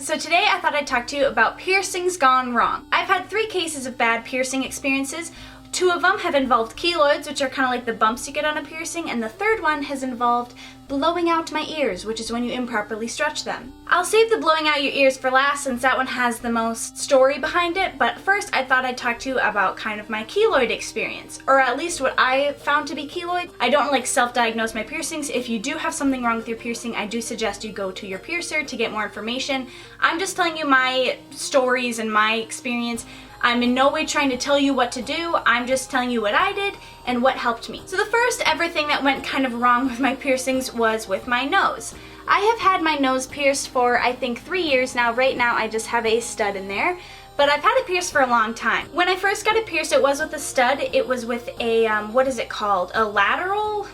So today I thought I'd talk to you about piercings gone wrong. I've had 3 cases of bad piercing experiences. 2 of them have involved keloids, which are kind of like the bumps you get on a piercing, and the 3rd one has involved blowing out my ears, which is when you improperly stretch them. I'll save the blowing out your ears for last since that one has the most story behind it, but first I thought I'd talk to you about kind of my keloid experience, or at least what I found to be keloid. I don't like self-diagnose my piercings. If you do have something wrong with your piercing, I do suggest you go to your piercer to get more information. I'm just telling you my stories and my experience. I'm in no way trying to tell you what to do, I'm just telling you what I did and what helped me. So the first everything that went kind of wrong with my piercings was with my nose. I have had my nose pierced for I think 3 years now. Right now I just have a stud in there, but I've had it pierced for a long time. When I first got it pierced, it was with a stud. It was with a, what is it called? A lateral?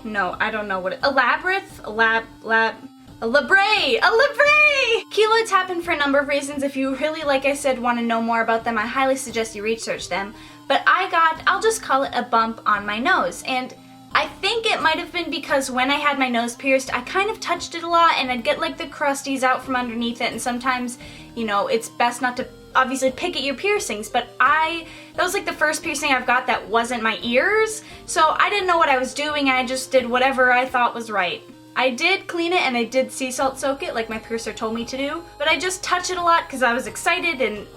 No, I don't know what it, a labyrinth? A labrae! Keloids happen for a number of reasons. If you really, like I said, want to know more about them, I highly suggest you research them. But I'll just call it a bump on my nose. And I think it might have been because when I had my nose pierced, I kind of touched it a lot and I'd get like the crusties out from underneath it, and sometimes, you know, it's best not to obviously pick at your piercings, but that was like the first piercing I've got that wasn't my ears, so I didn't know what I was doing and I just did whatever I thought was right. I did clean it and I did sea salt soak it like my piercer told me to do, but I just touched it a lot because I was excited, and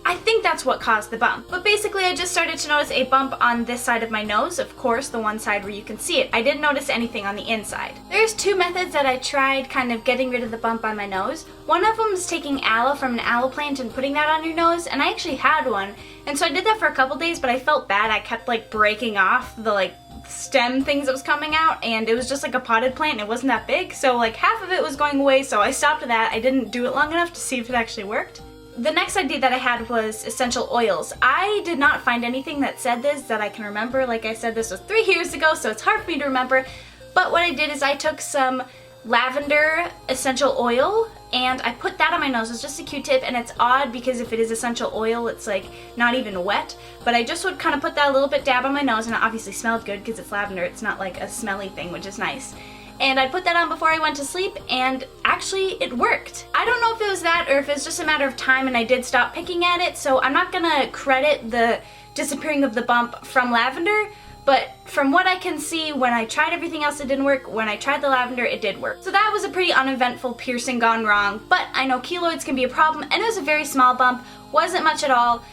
I think that's what caused the bump. But basically I just started to notice a bump on this side of my nose, of course the one side where you can see it. I didn't notice anything on the inside. There's 2 methods that I tried kind of getting rid of the bump on my nose. One of them is taking aloe from an aloe plant and putting that on your nose, and I actually had one, and so I did that for a couple days, but I felt bad. I kept like breaking off the stem things that was coming out, and it was just like a potted plant and it wasn't that big, so like half of it was going away, so I stopped that. I didn't do it long enough to see if it actually worked. The next idea that I had was essential oils. I did not find anything that said this that I can remember. Like I said, this was 3 years ago, so it's hard for me to remember, but what I did is I took some lavender essential oil and I put that on my nose. It's just a Q-tip, and it's odd because if it is essential oil, it's like not even wet, but I just would kind of put that a little bit dab on my nose, and it obviously smelled good because it's lavender. It's not like a smelly thing, which is nice. And I'd put that on before I went to sleep, and actually it worked. I don't know if it was that or if it's just a matter of time and I did stop picking at it, so I'm not gonna credit the disappearing of the bump from lavender, but from what I can see, when I tried everything else it didn't work. When I tried the lavender, it did work. So that was a pretty uneventful piercing gone wrong, but I know keloids can be a problem, and it was a very small bump, wasn't much at all.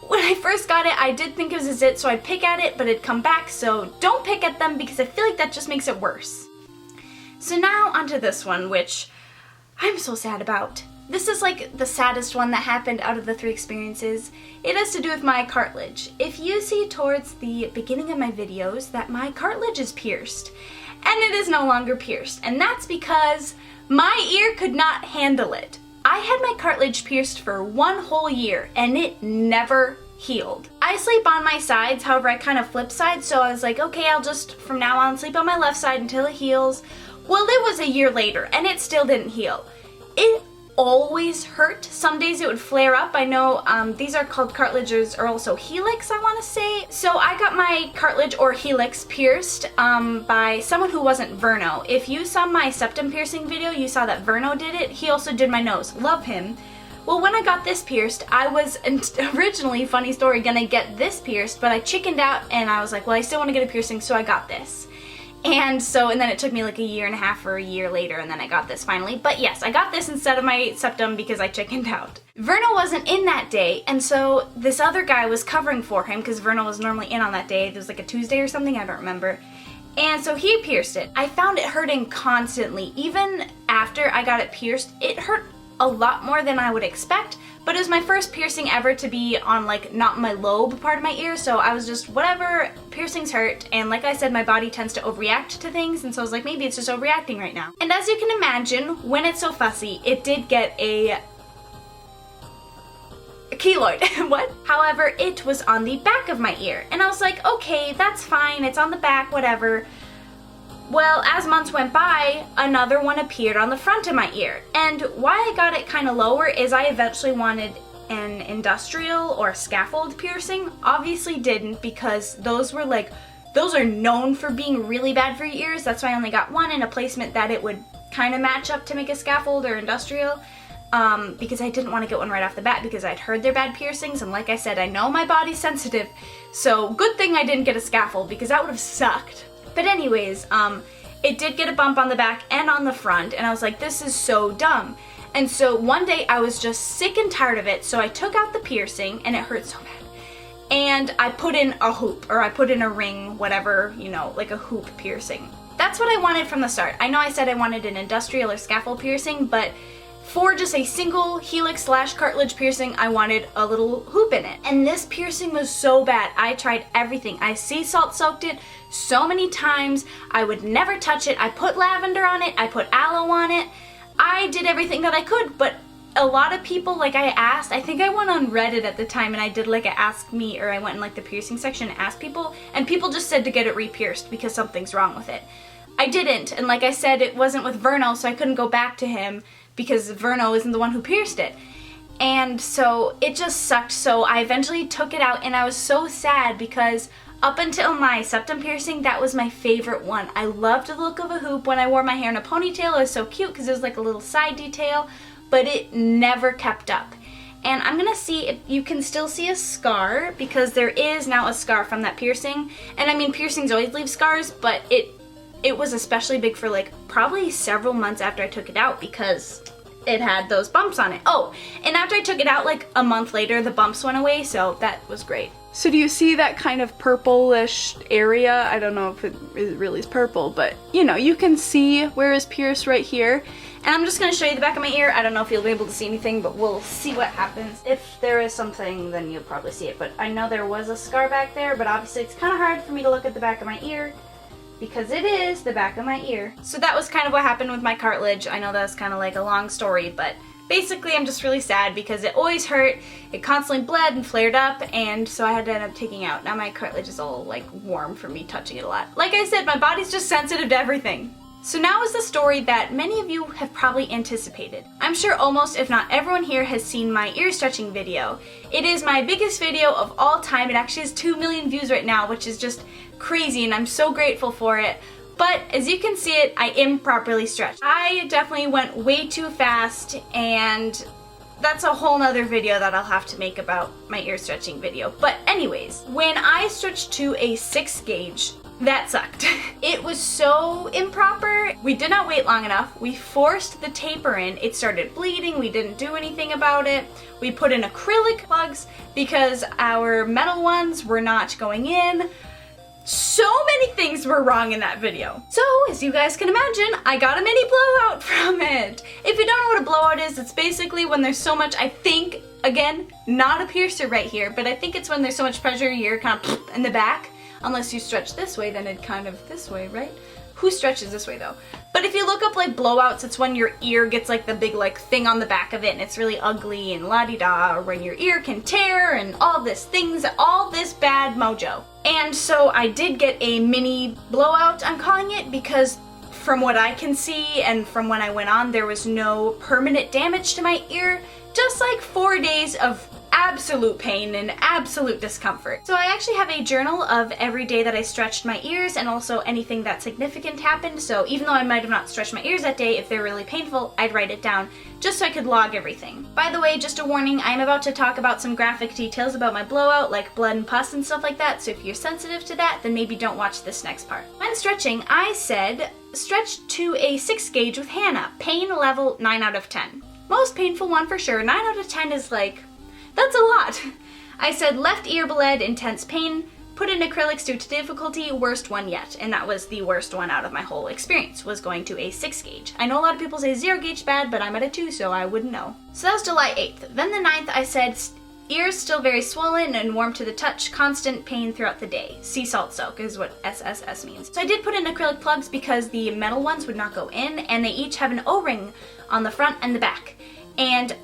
When I first got it, I did think it was a zit, so I'd pick at it, but it'd come back, so don't pick at them because I feel like that just makes it worse. So now onto this one, which I'm so sad about. This is like the saddest one that happened out of the 3 experiences. It has to do with my cartilage. If you see towards the beginning of my videos that my cartilage is pierced, and it is no longer pierced, and that's because my ear could not handle it. I had my cartilage pierced for 1 whole year and it never healed. I sleep on my sides, however I kind of flip sides, so I was like, okay, I'll just from now on sleep on my left side until it heals. Well, it was a year later and it still didn't heal. It always hurt. Some days it would flare up. I know these are called cartilages, or also helix, I want to say. So I got my cartilage or helix pierced by someone who wasn't Verno. If you saw my septum piercing video, you saw that Verno did it. He also did my nose. Love him. Well, when I got this pierced, I was originally, funny story, gonna get this pierced, but I chickened out and I was like, well, I still want to get a piercing, so I got this. And then it took me like a year and a half or a year later, and then I got this finally. But yes, I got this instead of my septum because I chickened out. Verno wasn't in that day, and so this other guy was covering for him because Verno was normally in on that day. It was like a Tuesday or something, I don't remember. And so he pierced it. I found it hurting constantly. Even after I got it pierced, it hurt a lot more than I would expect, but it was my first piercing ever to be on like not my lobe part of my ear, so I was just whatever, piercings hurt, and like I said, my body tends to overreact to things, and so I was like, maybe it's just overreacting right now. And as you can imagine, when it's so fussy, it did get a keloid. What? However, it was on the back of my ear, and I was like, okay, that's fine, it's on the back, whatever. Well, as months went by, another one appeared on the front of my ear. And why I got it kind of lower is I eventually wanted an industrial or scaffold piercing. Obviously didn't, because those are known for being really bad for your ears. That's why I only got one in a placement that it would kind of match up to make a scaffold or industrial. because I didn't want to get one right off the bat because I'd heard they're bad piercings, and like I said, I know my body's sensitive, so good thing I didn't get a scaffold because that would have sucked. But anyways, it did get a bump on the back and on the front, and I was like, this is so dumb. And so one day I was just sick and tired of it, so I took out the piercing, and it hurt so bad. And I put in a hoop, or I put in a ring, whatever, you know, like a hoop piercing. That's what I wanted from the start. I know I said I wanted an industrial or scaffold piercing, but for just a single helix / cartilage piercing, I wanted a little hoop in it. And this piercing was so bad. I tried everything. I sea salt soaked it so many times. I would never touch it. I put lavender on it. I put aloe on it. I did everything that I could, but a lot of people, like I asked, I think I went on Reddit at the time and I did like a ask me, or I went in like the piercing section and asked people, and people just said to get it re-pierced because something's wrong with it. I didn't, and like I said, it wasn't with Verno, so I couldn't go back to him because Verno isn't the one who pierced it. And so it just sucked, so I eventually took it out, and I was so sad because up until my septum piercing, that was my favorite one. I loved the look of a hoop. When I wore my hair in a ponytail, it was so cute because it was like a little side detail, but it never kept up. And I'm gonna see if you can still see a scar, because there is now a scar from that piercing. And I mean, piercings always leave scars, but it was especially big for like probably several months after I took it out because it had those bumps on it. Oh, and after I took it out, like a month later, the bumps went away, so that was great. So do you see that kind of purplish area? I don't know if it really is purple, but you know, you can see where is pierced right here. And I'm just going to show you the back of my ear. I don't know if you'll be able to see anything, but we'll see what happens. If there is something, then you'll probably see it. But I know there was a scar back there, but obviously it's kind of hard for me to look at the back of my ear because it is the back of my ear. So that was kind of what happened with my cartilage. I know that's kind of like a long story, but basically I'm just really sad because it always hurt. It constantly bled and flared up, and so I had to end up taking out. Now my cartilage is all like warm from me touching it a lot. Like I said, my body's just sensitive to everything. So now is the story that many of you have probably anticipated. I'm sure almost, if not everyone here, has seen my ear stretching video. It is my biggest video of all time. It actually has 2 million views right now, which is just crazy, and I'm so grateful for it. But as you can see it, I improperly stretched. I definitely went way too fast, and that's a whole nother video that I'll have to make about my ear stretching video. But anyways, when I stretched to a 6 gauge, that sucked. It was so improper. We did not wait long enough. We forced the taper in. It started bleeding. We didn't do anything about it. We put in acrylic plugs because our metal ones were not going in. So many things were wrong in that video. So, as you guys can imagine, I got a mini blowout from it. If you don't know what a blowout is, it's basically when there's so much, I think, again, not a piercer right here, but I think it's when there's so much pressure, you're kind of in the back. Unless you stretch this way, then it kind of this way, right? Who stretches this way though? But if you look up like blowouts, it's when your ear gets like the big like thing on the back of it and it's really ugly and la-di-da, or when your ear can tear and all this bad mojo. And so I did get a mini blowout, I'm calling it, because from what I can see and from when I went on, there was no permanent damage to my ear, just like 4 days of absolute pain and absolute discomfort. So I actually have a journal of every day that I stretched my ears and also anything that significant happened. So even though I might have not stretched my ears that day, if they're really painful, I'd write it down just so I could log everything. By the way, just a warning, I'm about to talk about some graphic details about my blowout, like blood and pus and stuff like that. So if you're sensitive to that, then maybe don't watch this next part. When stretching, I said stretch to a 6 gauge with Hannah. Pain level 9 out of 10. Most painful one for sure. 9 out of 10 is like, that's a lot. I said left ear bled, intense pain, put in acrylics due to difficulty, worst one yet. And that was the worst one out of my whole experience, was going to a 6 gauge. I know a lot of people say 0 gauge bad, but I'm at a 2, so I wouldn't know. So that was July 8th. Then the 9th, I said ears still very swollen and warm to the touch, constant pain throughout the day. Sea salt soak is what SSS means. So I did put in acrylic plugs because the metal ones would not go in, and they each have an O-ring on the front and the back. And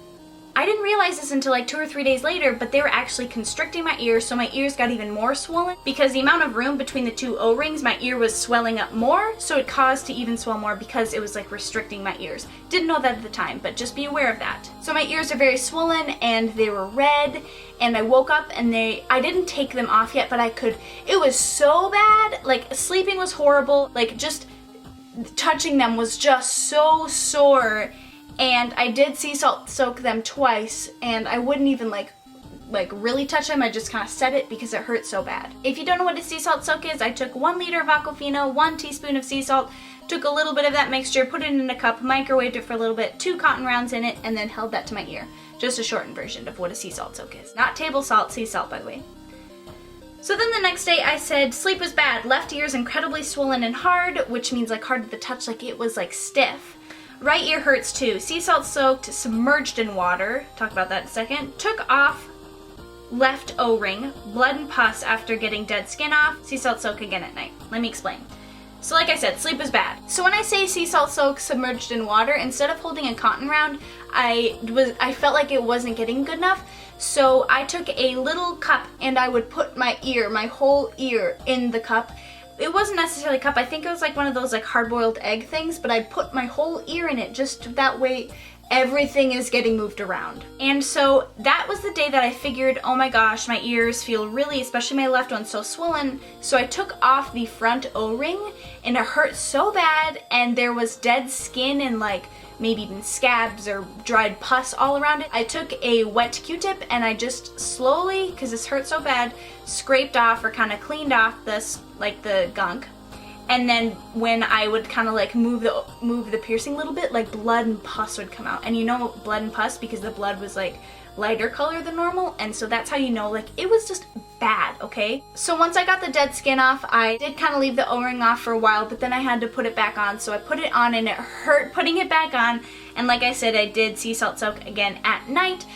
I didn't realize this until like 2 or 3 days later, but they were actually constricting my ears, so my ears got even more swollen. Because the amount of room between the 2 O-rings, my ear was swelling up more, so it caused to even swell more because it was like restricting my ears. Didn't know that at the time, but just be aware of that. So my ears are very swollen and they were red, and I woke up and I didn't take them off yet, but I could. It was so bad, like sleeping was horrible, like just touching them was just so sore. and I did sea salt soak them twice, and I wouldn't even like really touch them. I just kind of set it because it hurt so bad. If you don't know what a sea salt soak is, I took 1 liter of Aquafina, 1 teaspoon of sea salt, took a little bit of that mixture, put it in a cup, microwaved it for a little bit, 2 cotton rounds in it, and then held that to my ear. Just a shortened version of what a sea salt soak is. Not table salt, sea salt, by the way. So then the next day I said sleep was bad, left ear is incredibly swollen and hard, which means like hard to the touch, like it was like stiff. Right ear hurts too. Sea salt soaked, submerged in water, talk about that in a second, took off left O-ring, blood and pus after getting dead skin off, sea salt soak again at night. Let me explain. So like I said, sleep was bad. So when I say sea salt soak submerged in water, instead of holding a cotton round, I felt like it wasn't getting good enough. So I took a little cup and I would put my whole ear in the cup. It wasn't necessarily a cup, I think it was like one of those like hard-boiled egg things, but I put my whole ear in it just that way everything is getting moved around. And so that was the day that I figured, oh my gosh, my ears feel really, especially my left one, so swollen. So I took off the front O-ring and it hurt so bad, and there was dead skin and like maybe even scabs or dried pus all around it. I took a wet Q-tip and I just slowly, because this hurt so bad, scraped off or kind of cleaned off this, like the gunk. And then when I would kind of like move the piercing a little bit, like blood and pus would come out. And you know blood and pus because the blood was like lighter color than normal, and so that's how you know like it was just bad, okay? So once I got the dead skin off, I did kind of leave the O-ring off for a while, but then I had to put it back on, so I put it on and it hurt putting it back on, and like I said, I did sea salt soak again at night,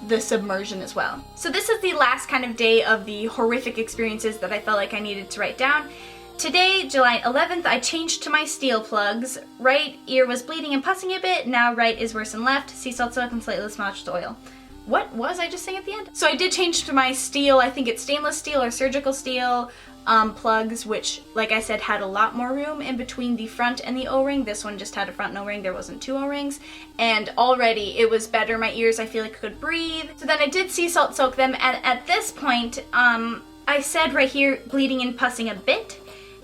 the submersion as well. So this is the last kind of day of the horrific experiences that I felt like I needed to write down. Today, July 11th, I changed to my steel plugs. Right ear was bleeding and pussing a bit, now right is worse than left, sea salt soak and slightly smudged oil. What was I just saying at the end? So I did change to my steel, I think it's stainless steel or surgical steel plugs, which, like I said, had a lot more room in between the front and the O-ring. This one just had a front and O-ring, there wasn't 2 O-rings, and already it was better. My ears, I feel like, could breathe. So then I did sea salt soak them, and at this point, I said right here, bleeding and pussing a bit,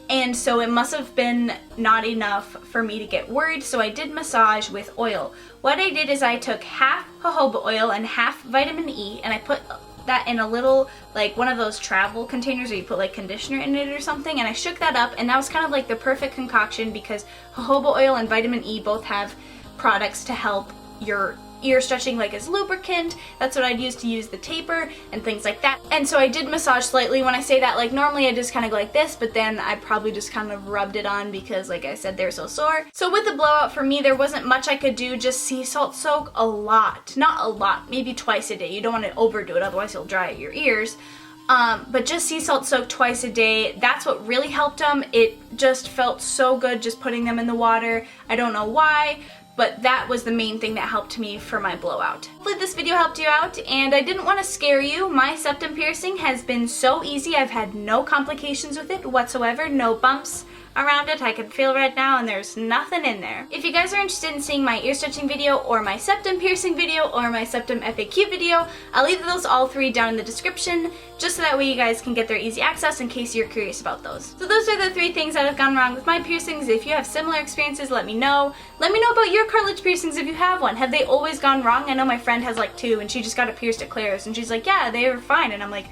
and so it must have been not enough for me to get worried, so I did massage with oil. What I did is I took half jojoba oil and half vitamin E, and I put that in a little, like one of those travel containers where you put like conditioner in it or something, and I shook that up, and that was kind of like the perfect concoction because jojoba oil and vitamin E both have products to help your ear stretching, like as lubricant. That's what I'd use to use the taper and things like that. And so I did massage slightly. When I say that, like normally I just kind of go like this, but then I probably just kind of rubbed it on because, like I said, they're so sore. So with the blowout, for me, there wasn't much I could do. Just sea salt soak a lot. Not a lot, maybe twice a day. You don't want to overdo it, otherwise you'll dry out your ears. But just sea salt soak twice a day, that's what really helped them. It just felt so good just putting them in the water. I don't know why, but that was the main thing that helped me for my blowout. Hopefully this video helped you out, and I didn't want to scare you. My septum piercing has been so easy. I've had no complications with it whatsoever, no bumps around it. I can feel right now and there's nothing in there. If you guys are interested in seeing my ear stretching video or my septum piercing video or my septum FAQ video, I'll leave those all 3 down in the description just so that way you guys can get their easy access in case you're curious about those. So those are the 3 things that have gone wrong with my piercings. If you have similar experiences, let me know. Let me know about your cartilage piercings if you have one. Have they always gone wrong? I know my friend has like 2 and she just got it pierced at Claire's and she's like, yeah, they were fine, and I'm like,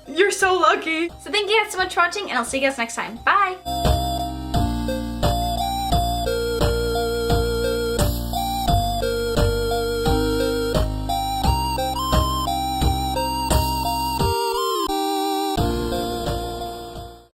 you're so lucky. So thank you guys so much for watching, and I'll see you guys next time. Bye!